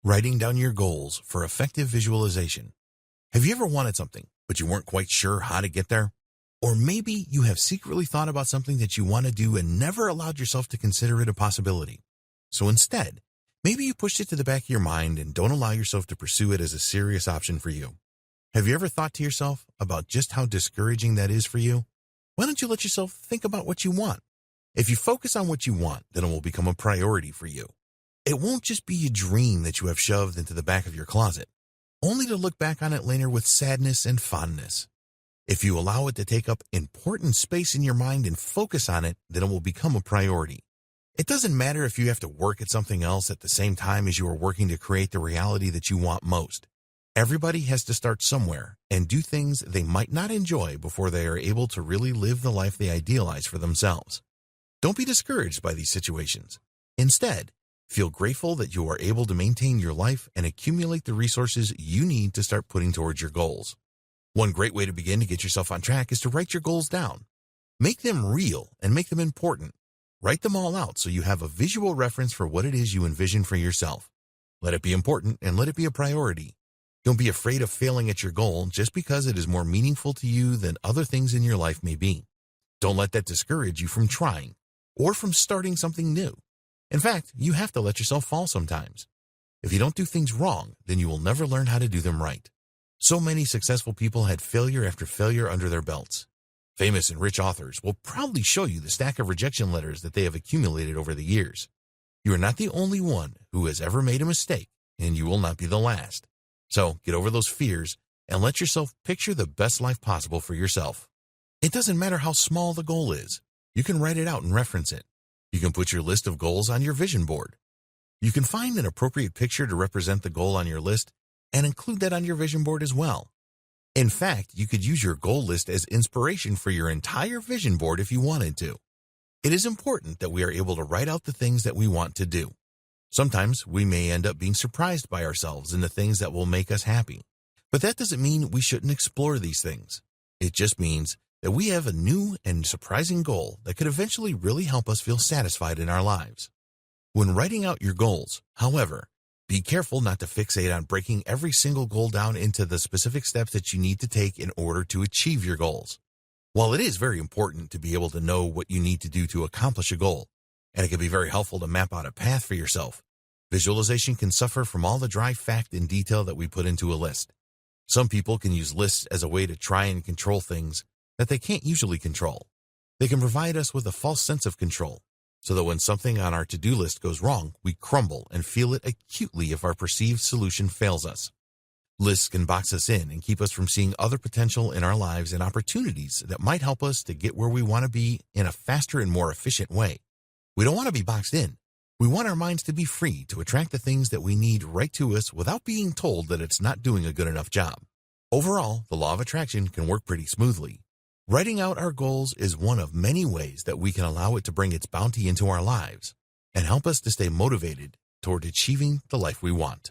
Writing down your goals for effective visualization. Have you ever wanted something, but you weren't quite sure how to get there? Or maybe you have secretly thought about something that you want to do and never allowed yourself to consider it a possibility. So instead, maybe you pushed it to the back of your mind and don't allow yourself to pursue it as a serious option for you. Have you ever thought to yourself about just how discouraging that is for you? Why don't you let yourself think about what you want? If you focus on what you want, then it will become a priority for you. It won't just be a dream that you have shoved into the back of your closet, only to look back on it later with sadness and fondness. If you allow it to take up important space in your mind and focus on it, then it will become a priority. It doesn't matter if you have to work at something else at the same time as you are working to create the reality that you want most. Everybody has to start somewhere and do things they might not enjoy before they are able to really live the life they idealize for themselves. Don't be discouraged by these situations. Instead, feel grateful that you are able to maintain your life and accumulate the resources you need to start putting towards your goals. One great way to begin to get yourself on track is to write your goals down. Make them real and make them important. Write them all out so you have a visual reference for what it is you envision for yourself. Let it be important and let it be a priority. Don't be afraid of failing at your goal just because it is more meaningful to you than other things in your life may be. Don't let that discourage you from trying or from starting something new. In fact, you have to let yourself fall sometimes. If you don't do things wrong, then you will never learn how to do them right. So many successful people had failure after failure under their belts. Famous and rich authors will proudly show you the stack of rejection letters that they have accumulated over the years. You are not the only one who has ever made a mistake, and you will not be the last. So get over those fears and let yourself picture the best life possible for yourself. It doesn't matter how small the goal is. You can write it out and reference it. You can put your list of goals on your vision board. You can find an appropriate picture to represent the goal on your list and include that on your vision board as well. In fact, you could use your goal list as inspiration for your entire vision board if you wanted to. It is important that we are able to write out the things that we want to do. Sometimes we may end up being surprised by ourselves in the things that will make us happy. But that doesn't mean we shouldn't explore these things. It just means that we have a new and surprising goal that could eventually really help us feel satisfied in our lives. When writing out your goals, however, be careful not to fixate on breaking every single goal down into the specific steps that you need to take in order to achieve your goals. While it is very important to be able to know what you need to do to accomplish a goal, and it can be very helpful to map out a path for yourself, visualization can suffer from all the dry fact and detail that we put into a list. Some people can use lists as a way to try and control things that they can't usually control. They can provide us with a false sense of control, so that when something on our to-do list goes wrong, we crumble and feel it acutely if our perceived solution fails us. Lists can box us in and keep us from seeing other potential in our lives and opportunities that might help us to get where we want to be in a faster and more efficient way. We don't want to be boxed in. We want our minds to be free to attract the things that we need right to us without being told that it's not doing a good enough job. Overall, the law of attraction can work pretty smoothly. Writing out our goals is one of many ways that we can allow it to bring its bounty into our lives and help us to stay motivated toward achieving the life we want.